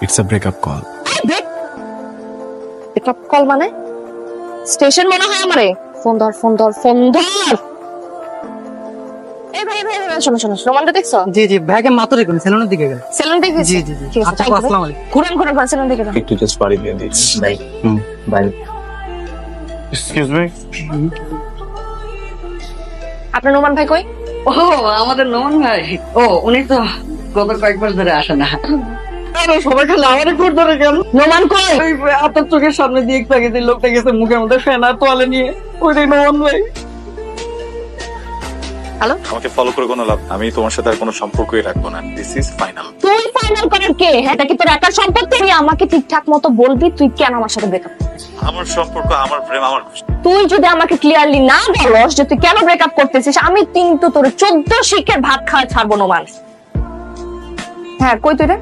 It's a breakup call. Breakup call মানে? Station মনে হয় আমারে। ফোন ধর ফোন ধর ফোন ধর। এই ভাই ভাই ভাই শোনো শোনো, রোমানটা দেখছো? জি জি, ভাইকে মাত্র রেখুন সেলুনের দিকে গেল। সেলুন দেখেছি। জি জি জি। ঠিক আছে, আচ্ছা, তাই করো। আসসালামু আলাইকুম। ঘুরেন ঘুরেন ঘুরেন, সেলুন দেখে যান। একটু জাস্ট বাড়ি দিয়ে দিই। বাই। বাই। Excuse me. আপনার রোমান ভাই কই? ও আমাদের নোমান ভাই, ও উনি তো গত কয়েক মাস ধরে আসে না। আরে সবাই খালি আমার ঘুর ধরে গেল। নোমান কই? ওই আপনার চোখের সামনে দিয়ে একটু আগে যে লোকটা গেছে মুখের মধ্যে ফেনা তোয়ালে নিয়ে, ওইটাই নোমান ভাই। হ্যালো, আমাকে ফলো করে কোনো লাভ, আমি তোমার সাথে আর কোনো সম্পর্কই রাখবো না। This is final. তুই ফাইনাল করার কে? হ্যাঁ, এটা কি তোর একার সম্পত্তি? তুই আমাকে ঠিকঠাক মতো বলবি তুই কেন আমার সাথে ব্রেকআপ? আমার সম্পর্ক, আমার প্রেম, আমার খুশি। তুই যদি আমাকে ক্লিয়ারলি না বলস যে তুই কেন ব্রেকআপ করতেছিস, আমি কিন্তু তোর 14 শিখের ভাত খাওয়া ছাড়বো নোমান। হ্যাঁ, কই তুই রে?